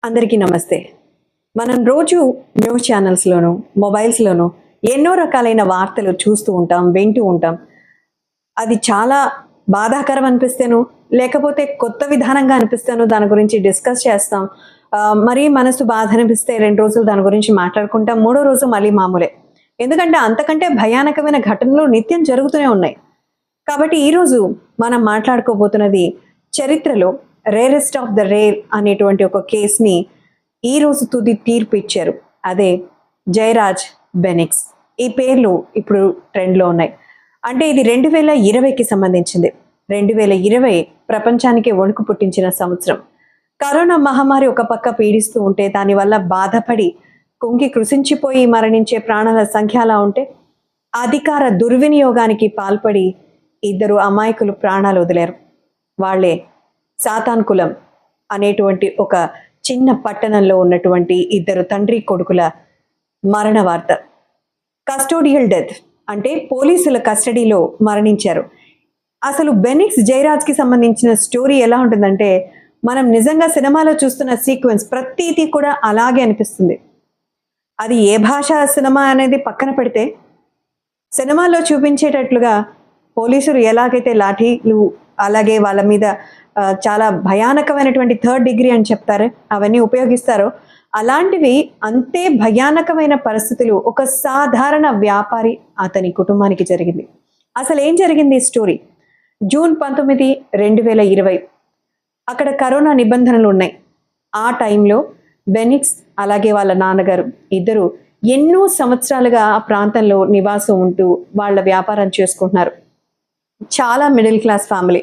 అందరికీ నమస్తే. మనం రోజు న్యూస్ ఛానల్స్‌లోను, మొబైల్స్‌లోను ఎన్నో రకాలైన వార్తలు చూస్తూ ఉంటాం, వింటూ ఉంటాం. అది చాలా బాధాకరం అనిపిస్తేను, లేకపోతే కొత్త విధానంగా అనిపిస్తేను దాని గురించి డిస్కస్ చేస్తాం. మరీ మనసు బాధ అనిపిస్తే 2 రోజులు దాని గురించి మాట్లాడుకుంటాం. మూడో రోజు మళ్ళీ మామూలే. ఎందుకంటే అంతకంటే భయానకమైన ఘటనలు నిత్యం జరుగుతూనే ఉన్నాయి. కాబట్టి ఈరోజు మనం మాట్లాడుకోబోతున్నది చరిత్రలో రేరెస్ట్ ఆఫ్ ద రేర్ అనేటువంటి ఒక కేసుని ఈరోజు తుది తీర్పు ఇచ్చారు. అదే జయరాజ్ బెనిక్స్. ఈ పేర్లు ఇప్పుడు ట్రెండ్లో ఉన్నాయి. అంటే ఇది 2020కి సంబంధించింది. 2020 ప్రపంచానికి వణుకు పుట్టించిన సంవత్సరం. కరోనా మహమ్మారి ఒక పక్క పీడిస్తూ ఉంటే దానివల్ల బాధపడి కుంగి కృషించిపోయి మరణించే ప్రాణాల సంఖ్య అలా ఉంటే అధికార దుర్వినియోగానికి పాల్పడి ఇద్దరు అమాయకులు ప్రాణాలు వదిలేరు. వాళ్లే సాతాన్ కులం అనేటువంటి ఒక చిన్న పట్టణంలో ఉన్నటువంటి ఇద్దరు తండ్రి కొడుకుల మరణ వార్త. కస్టోడియల్ డెత్ అంటే పోలీసుల కస్టడీలో మరణించారు. అసలు బెనిక్స్ జయరాజ్కి సంబంధించిన స్టోరీ ఎలా ఉంటుందంటే మనం నిజంగా సినిమాలో చూస్తున్న సీక్వెన్స్ ప్రతిదీ కూడా అలాగే అనిపిస్తుంది. అది ఏ భాష సినిమా అనేది పక్కన పెడితే సినిమాలో చూపించేటట్లుగా పోలీసులు ఎలాగైతే లాఠీలు అలాగే వాళ్ళ మీద చాలా భయానకమైనటువంటి 3rd డిగ్రీ అని చెప్తారు అవన్నీ ఉపయోగిస్తారో అలాంటివి అంతే భయానకమైన పరిస్థితులు ఒక సాధారణ వ్యాపారి అతని కుటుంబానికి జరిగింది. అసలు ఏం జరిగింది ఈ స్టోరీ? జూన్ 19, 2020 అక్కడ కరోనా నిబంధనలు ఉన్నాయి. ఆ టైంలో బెనిక్స్ అలాగే వాళ్ళ నాన్నగారు ఇద్దరు ఎన్నో సంవత్సరాలుగా ఆ ప్రాంతంలో నివాసం ఉంటూ వాళ్ళ వ్యాపారం చేసుకుంటున్నారు. చాలా మిడిల్ క్లాస్ ఫ్యామిలీ.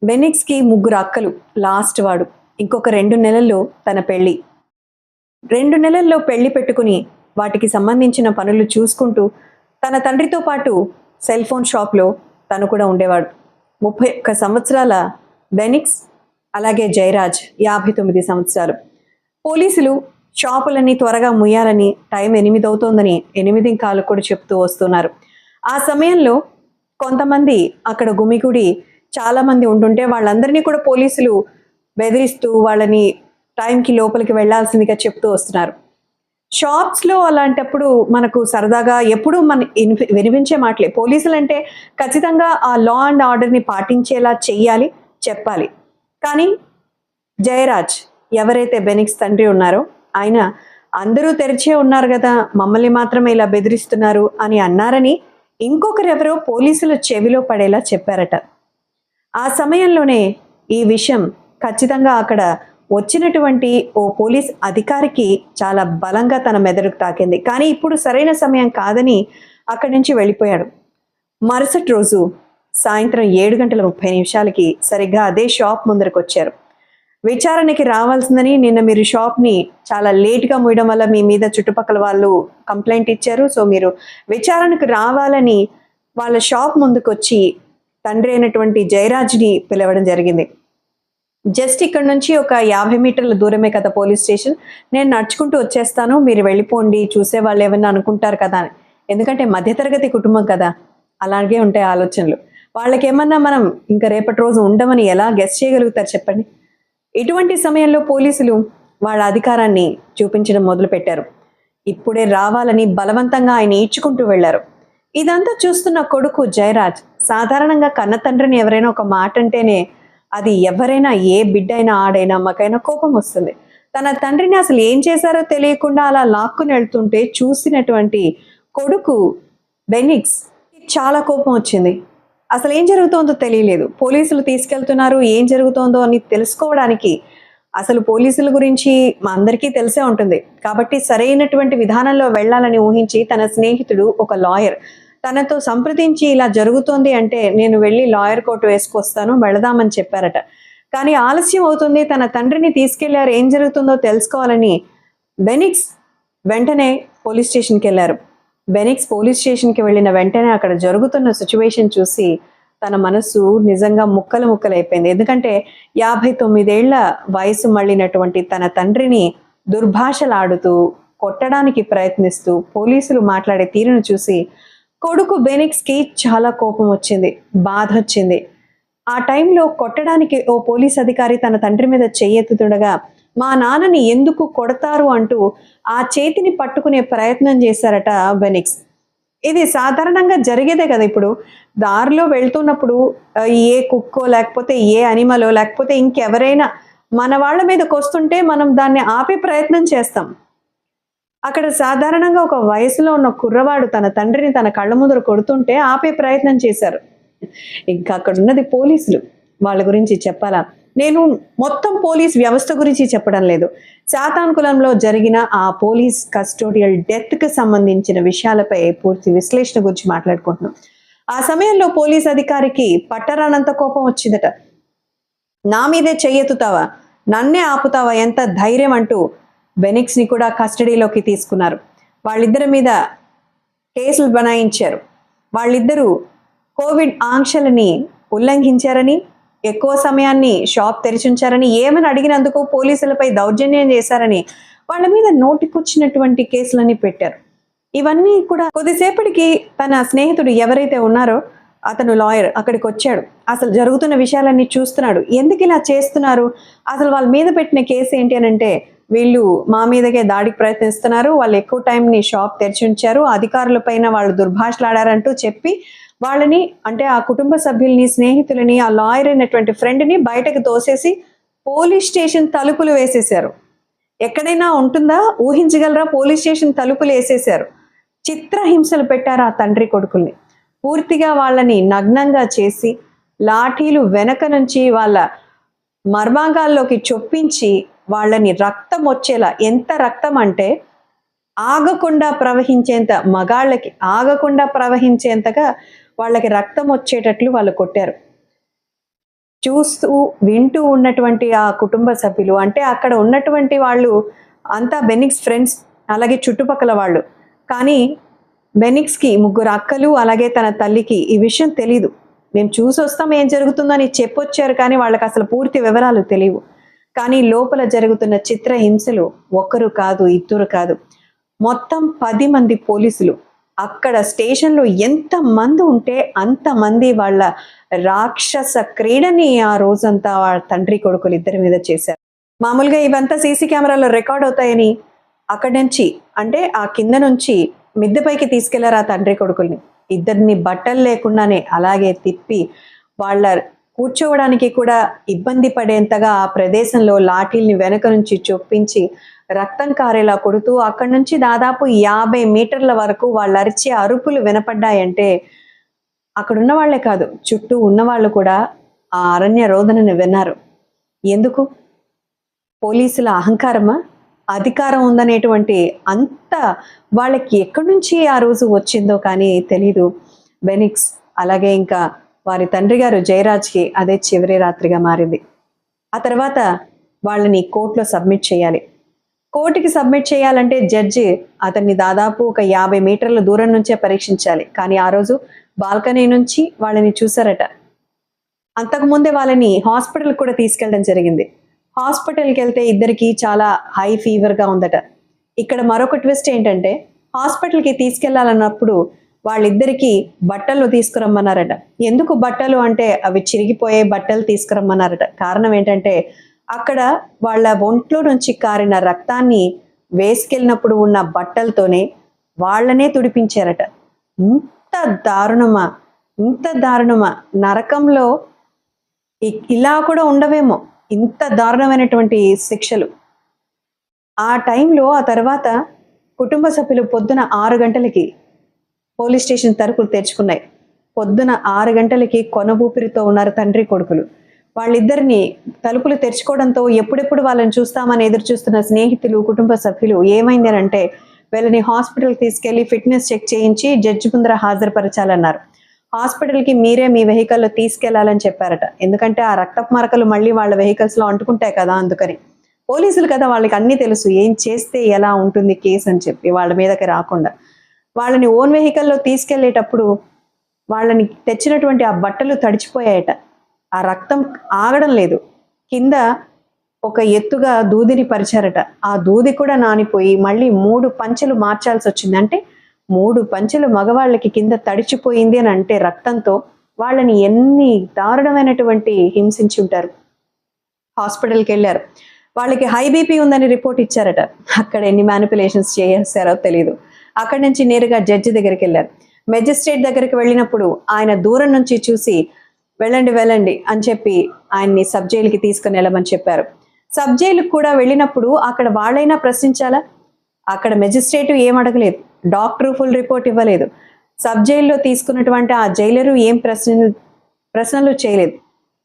బెనిక్స్కి 3 అక్కలు, లాస్ట్ వాడు. ఇంకొక 2 నెలల్లో తన పెళ్ళి. 2 నెలల్లో పెళ్లి పెట్టుకుని వాటికి సంబంధించిన పనులు చూసుకుంటూ తన తండ్రితో పాటు సెల్ ఫోన్ షాప్లో తను కూడా ఉండేవాడు. 31 సంవత్సరాల బెనిక్స్ అలాగే జయరాజ్ 59 సంవత్సరాలు. పోలీసులు షాపులన్నీ త్వరగా ముయ్యాలని, టైం 8 అవుతోందని 8 కాలు కూడా చెప్తూ వస్తున్నారు. ఆ సమయంలో కొంతమంది అక్కడ గుమిగుడి చాలామంది ఉంటుంటే వాళ్ళందరినీ కూడా పోలీసులు బెదిరిస్తూ వాళ్ళని టైంకి లోపలికి వెళ్లాల్సిందిగా చెప్తూ వస్తున్నారు. షాప్స్లో అలాంటప్పుడు మనకు సరదాగా ఎప్పుడూ వినిపించే మాటలే. పోలీసులు అంటే ఖచ్చితంగా ఆ లా అండ్ ఆర్డర్ని పాటించేలా చెయ్యాలి, చెప్పాలి. కానీ జయరాజ్ ఎవరైతే బెనిక్స్ తండ్రి ఉన్నారో ఆయన అందరూ తెరిచే ఉన్నారు కదా, మమ్మల్ని మాత్రమే ఇలా బెదిరిస్తున్నారు అని అన్నారని ఇంకొకరెవరో పోలీసుల చెవిలో పడేలా చెప్పారట. ఆ సమయంలోనే ఈ విషయం ఖచ్చితంగా అక్కడ వచ్చినటువంటి ఓ పోలీస్ అధికారికి చాలా బలంగా తన మెదడుకు తాకింది. కానీ ఇప్పుడు సరైన సమయం కాదని అక్కడి నుంచి వెళ్ళిపోయాడు. మరుసటి రోజు సాయంత్రం 7:30 సరిగ్గా అదే షాప్ ముందరకు వచ్చారు. విచారణకి రావాల్సిందని నిన్న మీరు షాప్ని చాలా లేట్గా మూయడం వల్ల మీ మీద చుట్టుపక్కల వాళ్ళు కంప్లైంట్ ఇచ్చారు. సో మీరు విచారణకు రావాలని వాళ్ళ షాప్ ముందుకు వచ్చి తండ్రి అయినటువంటి జయరాజ్ని పిలవడం జరిగింది. జస్ట్ ఇక్కడ నుంచి ఒక 50 మీటర్ల దూరమే కదా పోలీస్ స్టేషన్, నేను నడుచుకుంటూ వచ్చేస్తాను, మీరు వెళ్ళిపోండి, చూసే వాళ్ళు ఏమన్నా అనుకుంటారు కదా అని. ఎందుకంటే మధ్యతరగతి కుటుంబం కదా, అలాగే ఉంటాయి ఆలోచనలు. వాళ్ళకేమన్నా మనం ఇంకా రేపటి రోజు ఉండమని ఎలా గెస్ చేయగలుగుతారు చెప్పండి. ఇటువంటి సమయంలో పోలీసులు వాళ్ళ అధికారాన్ని చూపించడం మొదలుపెట్టారు. ఇప్పుడే రావాలని బలవంతంగా ఆయన ఈడ్చుకుంటూ వెళ్లారు. ఇదంతా చూస్తున్న కొడుకు జయరాజ్, సాధారణంగా కన్న తండ్రిని ఎవరైనా ఒక మాట అంటేనే అది ఎవరైనా ఏ బిడ్డైనా ఆడైనా అమ్మకైనా కోపం వస్తుంది. తన తండ్రిని అసలు ఏం చేశారో తెలియకుండా అలా లాక్కుని వెళ్తుంటే చూసినటువంటి కొడుకు బెనిక్స్ చాలా కోపం వచ్చింది. అసలు ఏం జరుగుతోందో తెలియలేదు. పోలీసులు తీసుకెళ్తున్నారు, ఏం జరుగుతోందో అని తెలుసుకోవడానికి. అసలు పోలీసుల గురించి మా అందరికీ తెలిసే ఉంటుంది కాబట్టి సరైనటువంటి విధానంలో వెళ్ళాలని ఊహించి తన స్నేహితుడు ఒక లాయర్ తనతో సంప్రదించి ఇలా జరుగుతోంది అంటే నేను వెళ్ళి లాయర్ కోట్ వేసుకొస్తాను, వెళదామని చెప్పారట. కానీ ఆలస్యం అవుతుంది, తన తండ్రిని తీసుకెళ్లారు, ఏం జరుగుతుందో తెలుసుకోవాలని బెనిక్స్ వెంటనే పోలీస్ స్టేషన్కి వెళ్ళారు. బెనిక్స్ పోలీస్ స్టేషన్కి వెళ్ళిన వెంటనే అక్కడ జరుగుతున్న సిచ్యువేషన్ చూసి తన మనసు నిజంగా ముక్కలైపోయింది. ఎందుకంటే 59 ఏళ్ల వయసు మళ్ళినటువంటి తన తండ్రిని దుర్భాషలాడుతూ కొట్టడానికి ప్రయత్నిస్తూ పోలీసులు మాట్లాడే తీరును చూసి కొడుకు బెనిక్స్కి చాలా కోపం వచ్చింది, బాధ వచ్చింది. ఆ టైంలో కొట్టడానికి ఓ పోలీస్ అధికారి తన తండ్రి మీద చెయ్యెత్తుతుండగా మా నాన్నని ఎందుకు కొడతారు అంటూ ఆ చేతిని పట్టుకునే ప్రయత్నం చేశారట బెనిక్స్. ఇది సాధారణంగా జరిగేదే కదా! ఇప్పుడు దారిలో వెళ్తున్నప్పుడు ఏ కుక్కో, లేకపోతే ఏ అనిమలో, లేకపోతే ఇంకెవరైనా మన వాళ్ళ మీదకొస్తుంటే మనం దాన్ని ఆపే ప్రయత్నం చేస్తాం. అక్కడ సాధారణంగా ఒక వయసులో ఉన్న కుర్రవాడు తన తండ్రిని తన కళ్ళ ముందర కొడుతుంటే ఆపే ప్రయత్నం చేశారు. ఇంకా అక్కడున్నది పోలీసులు. వాళ్ళ గురించి చెప్పాలా? నేను మొత్తం పోలీస్ వ్యవస్థ గురించి చెప్పడం లేదు. శాతానుకూలంలో జరిగిన ఆ పోలీస్ కస్టోడియల్ డెత్‌కి సంబంధించిన విషయాలపై పూర్తి విశ్లేషణ గురించి మాట్లాడుకుంటున్నాం. ఆ సమయంలో పోలీస్ అధికారికి పట్టరానంత కోపం వచ్చిందట. నా మీదే చెయ్యెత్తుతావా? నన్నే ఆపుతావా? ఎంత ధైర్యం అంటూ బెనిక్స్‌ని కూడా కస్టడీలోకి తీసుకున్నారు. వాళ్ళిద్దరి మీద కేసులు బనాయించారు. వాళ్ళిద్దరూ కోవిడ్ ఆంక్షలని ఉల్లంఘించారని, ఎక్కువ సమయాన్ని షాప్ తెరిచుంచారని, ఏమని అడిగినందుకు పోలీసులపై దౌర్జన్యం చేశారని వాళ్ళ మీద నోటికొచ్చినటువంటి కేసులన్నీ పెట్టారు. ఇవన్నీ కూడా కొద్దిసేపటికి తన స్నేహితుడు ఎవరైతే ఉన్నారో అతను లాయర్ అక్కడికి వచ్చాడు. అసలు జరుగుతున్న విషయాలన్నీ చూస్తున్నాడు. ఎందుకు ఇలా చేస్తున్నారు? అసలు వాళ్ళ మీద పెట్టిన కేసు ఏంటి అని అంటే, వీళ్ళు మా మీదకే దాడికి ప్రయత్నిస్తున్నారు, వాళ్ళు ఎక్కువ టైంని షాప్ తెరిచి ఉంచారు, అధికారుల పైన వాళ్ళు దుర్భాషలాడారంటూ చెప్పి వాళ్ళని, అంటే ఆ కుటుంబ సభ్యుల్ని, స్నేహితులని, ఆ లాయర్ అయినటువంటి ఫ్రెండ్ని బయటకు తోసేసి పోలీస్ స్టేషన్ తలుపులు వేసేశారు. ఎక్కడైనా ఉంటుందా? ఊహించగలరా? పోలీస్ స్టేషన్ తలుపులు వేసేశారు. చిత్రహింసలు పెట్టారు ఆ తండ్రి కొడుకుల్ని. పూర్తిగా వాళ్ళని నగ్నంగా చేసి లాఠీలు వెనక నుంచి వాళ్ళ మర్మాంగాల్లోకి చొప్పించి వాళ్ళని రక్తం వచ్చేలా, ఎంత రక్తం అంటే ఆగకుండా ప్రవహించేంత, మగాళ్ళకి ఆగకుండా ప్రవహించేంతగా వాళ్ళకి రక్తం వచ్చేటట్లు వాళ్ళు కొట్టారు. చూస్తూ వింటూ ఉన్నటువంటి ఆ కుటుంబ సభ్యులు, అంటే అక్కడ ఉన్నటువంటి వాళ్ళు అంతా బెనిక్స్ ఫ్రెండ్స్, అలాగే చుట్టుపక్కల వాళ్ళు. కానీ బెనిక్స్‌కి 3 అక్కలు, అలాగే తన తల్లికి ఈ విషయం తెలీదు. మేము చూసొస్తాం ఏం జరుగుతుందని చెప్పొచ్చారు, కానీ వాళ్ళకి అసలు పూర్తి వివరాలు తెలియవు. కానీ లోపల జరుగుతున్న చిత్రహింసలు ఒకరు కాదు, ఇద్దరు కాదు, మొత్తం 10 మంది పోలీసులు అక్కడ స్టేషన్లో ఎంత మంది ఉంటే అంతమంది వాళ్ళ రాక్షస క్రీడని ఆ రోజంతా వాళ్ళ తండ్రి కొడుకులు ఇద్దరి మీద చేశారు. మామూలుగా ఇవంతా సీసీ కెమెరాలో రికార్డ్ అవుతాయని అక్కడి నుంచి, అంటే ఆ కింద నుంచి మిద్దెపైకి తీసుకెళ్లారు ఆ తండ్రి కొడుకుల్ని. ఇద్దరిని బట్టలు లేకుండానే అలాగే తిప్పి వాళ్ళ కూర్చోవడానికి కూడా ఇబ్బంది పడేంతగా ఆ ప్రదేశంలో లాఠీల్ని వెనక నుంచి చొప్పించి రక్తం కారేలా కొడుతూ అక్కడి నుంచి దాదాపు 50 మీటర్ల వరకు వాళ్ళు అరిచే అరుపులు వినపడ్డాయంటే అక్కడున్న వాళ్లే కాదు, చుట్టూ ఉన్నవాళ్ళు కూడా ఆ అరణ్య రోదనని విన్నారు. ఎందుకు? పోలీసుల అహంకారమా? అధికారం ఉందనేటువంటి అంత వాళ్ళకి ఎక్కడి నుంచి ఆ రోజు వచ్చిందో కానీ తెలీదు. బెనిక్స్ అలాగే ఇంకా వారి తండ్రి గారు జయరాజ్కి అదే చివరి రాత్రిగా మారింది. ఆ తర్వాత వాళ్ళని కోర్టులో సబ్మిట్ చేయాలి. కోర్టుకి సబ్మిట్ చేయాలంటే జడ్జి అతన్ని దాదాపు ఒక 50 మీటర్ల దూరం నుంచే పరీక్షించాలి. కానీ ఆ రోజు బాల్కనీ నుంచి వాళ్ళని చూసారట. అంతకుముందే వాళ్ళని హాస్పిటల్ కూడా తీసుకెళ్ళడం జరిగింది. హాస్పిటల్కి వెళ్తే ఇద్దరికి చాలా హై ఫీవర్గా ఉందట. ఇక్కడ మరొక ట్విస్ట్ ఏంటంటే, హాస్పిటల్కి తీసుకెళ్లాలన్నప్పుడు వాళ్ళిద్దరికీ బట్టలు తీసుకురమ్మన్నారట. ఎందుకు బట్టలు అంటే అవి చిరిగిపోయే బట్టలు తీసుకురమ్మన్నారట. కారణం ఏంటంటే అక్కడ వాళ్ళ ఒంట్లో నుంచి కారిన రక్తాన్ని వేసుకెళ్ళినప్పుడు ఉన్న బట్టలతోనే వాళ్ళనే తుడిపించారట. ఇంత దారుణమా, ఇంత దారుణమా? నరకంలో ఇలా కూడా ఉండవేమో ఇంత దారుణమైనటువంటి శిక్షలు. ఆ టైంలో ఆ తర్వాత కుటుంబ సభ్యులు పొద్దున 6 గంటలకి పోలీస్ స్టేషన్ తలుపులు తెరుచుకున్నాయి. పొద్దున 6 గంటలకి కొన ఊపిరితో ఉన్నారు తండ్రి కొడుకులు. వాళ్ళిద్దరిని తలుపులు తెరుచుకోవడంతో ఎప్పుడెప్పుడు వాళ్ళని చూస్తామని ఎదురు చూస్తున్న స్నేహితులు, కుటుంబ సభ్యులు ఏమైంది అని అంటే, వీళ్ళని హాస్పిటల్కి తీసుకెళ్లి ఫిట్నెస్ చెక్ చేయించి జడ్జి ముందర హాజరుపరచాలన్నారు. హాస్పిటల్కి మీరే మీ వెహికల్లో తీసుకెళ్లాలని చెప్పారట. ఎందుకంటే ఆ రక్తపు మరకలు మళ్ళీ వాళ్ళ వెహికల్స్లో అంటుకుంటాయి కదా, అందుకని. పోలీసులు కదా, వాళ్ళకి అన్నీ తెలుసు, ఏం చేస్తే ఎలా ఉంటుంది కేసు అని చెప్పి వాళ్ళ మీదకి రాకుండా. వాళ్ళని ఓన్ వెహికల్లో తీసుకెళ్లేటప్పుడు వాళ్ళని తెచ్చినటువంటి ఆ బట్టలు తడిచిపోయాయట. ఆ రక్తం ఆగడం లేదు. కింద ఒక ఎత్తుగా దూదిని పరిచారట. ఆ దూది కూడా నానిపోయి మళ్ళీ 3 పంచెలు మార్చాల్సి వచ్చింది. అంటే 3 పంచెలు మగవాళ్ళకి కింద తడిచిపోయింది అని అంటే రక్తంతో వాళ్ళని ఎన్ని దారుణమైనటువంటి హింసించి ఉంటారు. హాస్పిటల్కి వెళ్ళారు. వాళ్ళకి హై బీపీ ఉందని రిపోర్ట్ ఇచ్చారట. అక్కడ ఎన్ని మ్యానిపులేషన్స్ చేశారో తెలియదు. అక్కడి నుంచి నేరుగా జడ్జి దగ్గరికి వెళ్ళారు. మెజిస్ట్రేట్ దగ్గరికి వెళ్ళినప్పుడు ఆయన దూరం నుంచి చూసి వెళ్ళండి వెళ్ళండి అని చెప్పి ఆయన్ని సబ్ జైలుకి తీసుకుని వెళ్ళమని చెప్పారు. సబ్ జైలుకి కూడా వెళ్ళినప్పుడు అక్కడ వాళ్ళైనా ప్రశ్నించాలా? అక్కడ మెజిస్ట్రేట్ ఏం అడగలేదు, డాక్టర్ ఫుల్ రిపోర్ట్ ఇవ్వలేదు, సబ్ జైల్లో తీసుకున్నటువంటి ఆ జైలరు ఏం ప్రశ్నలు చేయలేదు.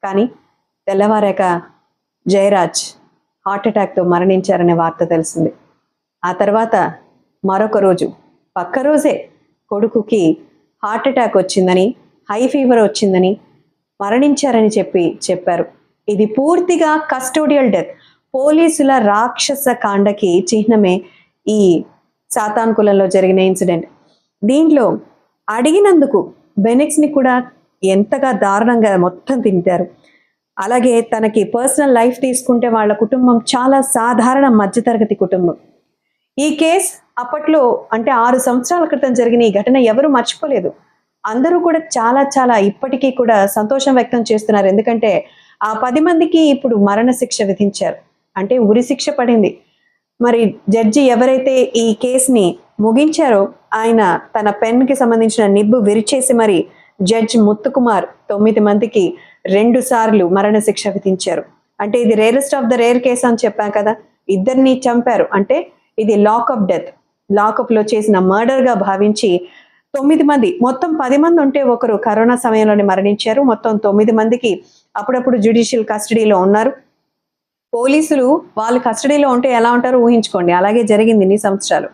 కానీ తెల్లవారాక జయరాజ్ హార్ట్ అటాక్తో మరణించారనే వార్త తెలిసింది. ఆ తర్వాత మరొక రోజు పక్క రోజే కొడుకుకి హార్ట్ అటాక్ వచ్చిందని, హై ఫీవర్ వచ్చిందని, మరణించారని చెప్పారు. ఇది పూర్తిగా కస్టోడియల్ డెత్, పోలీసుల రాక్షస కాండకి చిహ్నమే ఈ సాతాన్ కులంలో జరిగిన ఇన్సిడెంట్. దీంట్లో అడిగినందుకు బెనిక్స్ని కూడా ఎంతగా దారుణంగా మొత్తం తింటారు. అలాగే తనకి పర్సనల్ లైఫ్ తీసుకుంటే వాళ్ళ కుటుంబం చాలా సాధారణ మధ్యతరగతి కుటుంబం. ఈ కేసు అప్పట్లో అంటే 6 సంవత్సరాల క్రితం జరిగిన ఈ ఘటన ఎవరు మర్చిపోలేదు. అందరూ కూడా చాలా చాలా ఇప్పటికీ కూడా సంతోషం వ్యక్తం చేస్తున్నారు. ఎందుకంటే ఆ 10 మందికి ఇప్పుడు మరణ శిక్ష విధించారు, అంటే ఉరి శిక్ష పడింది. మరి జడ్జి ఎవరైతే ఈ కేసుని ముగించారో ఆయన తన పెన్కి సంబంధించిన నిబ్బు విరిచేసి మరి జడ్జి ముత్తుకుమార్ 9 మందికి 2 సార్లు మరణ శిక్ష విధించారు. అంటే ఇది rarest of the rare case అని చెప్పాం కదా. ఇద్దరిని చంపారు అంటే ఇది లాకప్ డెత్, లాకప్లో చేసిన మర్డర్గా భావించి 9 మంది, మొత్తం 10 మంది ఉంటే ఒకరు కరోనా సమయంలోనే మరణించారు. మొత్తం 9 మందికి అప్పుడప్పుడు జ్యుడిషియల్ కస్టడీలో ఉన్నారు. పోలీసులు వాళ్ళు కస్టడీలో ఉంటే ఎలా ఉంటారో ఊహించుకోండి. అలాగే జరిగింది ఇన్ని సంవత్సరాలు.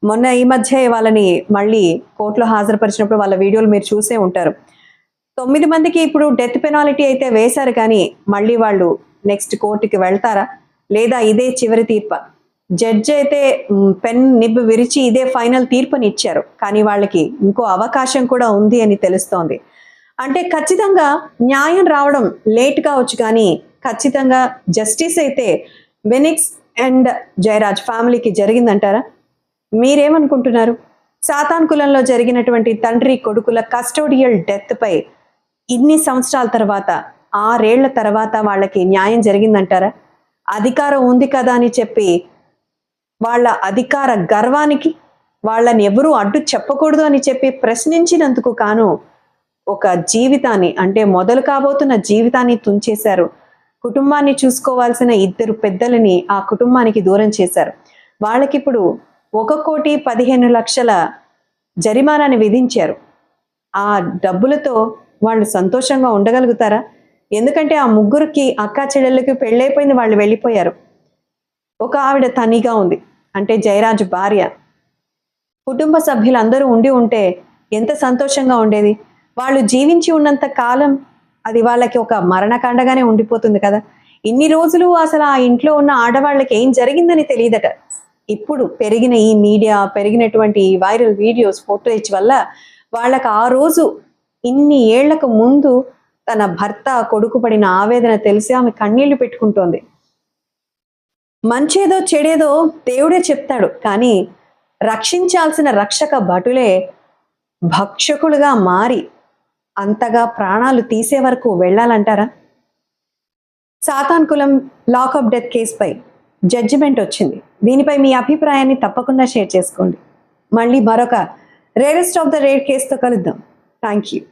మొన్న ఈ మధ్య వాళ్ళని మళ్ళీ కోర్టులో హాజరుపరిచినప్పుడు వాళ్ళ వీడియోలు మీరు చూసే ఉంటారు. 9 మందికి ఇప్పుడు డెత్ పెనాల్టీ అయితే వేశారు, కానీ మళ్ళీ వాళ్ళు నెక్స్ట్ కోర్టుకి వెళ్తారా లేదా ఇదే చివరి తీర్పా? జడ్జి అయితే పెన్ నిబ్బు విరిచి ఇదే ఫైనల్ తీర్పుని ఇచ్చారు, కానీ వాళ్ళకి ఇంకో అవకాశం కూడా ఉంది అని తెలుస్తోంది. అంటే ఖచ్చితంగా న్యాయం రావడం లేట్ కావచ్చు, కానీ ఖచ్చితంగా జస్టిస్ అయితే బెనిక్స్ అండ్ జయరాజ్ ఫ్యామిలీకి జరిగిందంటారా? మీరేమనుకుంటున్నారు? సాతాన్ కులంలో జరిగినటువంటి తండ్రి కొడుకుల కస్టోడియల్ డెత్ పై ఇన్ని సంవత్సరాల తర్వాత 6 ఏళ్ల తర్వాత వాళ్ళకి న్యాయం జరిగిందంటారా? అధికారం ఉంది కదా అని చెప్పి వాళ్ళ అధికార గర్వానికి వాళ్ళని ఎవరూ అడ్డు చెప్పకూడదు అని చెప్పి ప్రశ్నించినందుకు కాను ఒక జీవితాన్ని, అంటే మొదలు కాబోతున్న జీవితాన్ని తుంచేశారు. కుటుంబాన్ని చూసుకోవాల్సిన 2 పెద్దలని ఆ కుటుంబానికి దూరం చేశారు. వాళ్ళకిప్పుడు 1,15,00,000 జరిమానాని విధించారు. ఆ డబ్బులతో వాళ్ళు సంతోషంగా ఉండగలుగుతారా? ఎందుకంటే ఆ ముగ్గురికి అక్కా చెల్లెళ్ళకి పెళ్ళైపోయింది, వాళ్ళు వెళ్ళిపోయారు. ఒక ఆవిడ తనిగా ఉంది, అంటే జయరాజు భార్య. కుటుంబ సభ్యులందరూ ఉండి ఉంటే ఎంత సంతోషంగా ఉండేది. వాళ్ళు జీవించి ఉన్నంత కాలం అది వాళ్ళకి ఒక మరణకాండగానే ఉండిపోతుంది కదా. ఇన్ని రోజులు అసలు ఆ ఇంట్లో ఉన్న ఆడవాళ్ళకి ఏం జరిగిందని తెలియదట. ఇప్పుడు పెరిగిన ఈ మీడియా, పెరిగినటువంటి వైరల్ వీడియోస్, ఫోటోస్ వల్ల వాళ్ళకి ఆ రోజు ఇన్ని ఏళ్లకు ముందు తన భర్త కొడుకు పడిన ఆవేదన తెలిసి ఆమె కన్నీళ్లు పెట్టుకుంటోంది. మంచేదో చెడేదో దేవుడే చెప్తాడు, కానీ రక్షించాల్సిన రక్షక భటులే భక్షకులుగా మారి అంతగా ప్రాణాలు తీసే వరకు వెళ్ళాలంటారా? సాతాన్ కులం లాకప్ డెత్ కేసుపై జడ్జిమెంట్ వచ్చింది. దీనిపై మీ అభిప్రాయాన్ని తప్పకుండా షేర్ చేసుకోండి. మళ్ళీ మరొక రేరెస్ట్ ఆఫ్ ద రేర్ కేసుతో కలుద్దాం. Thank you.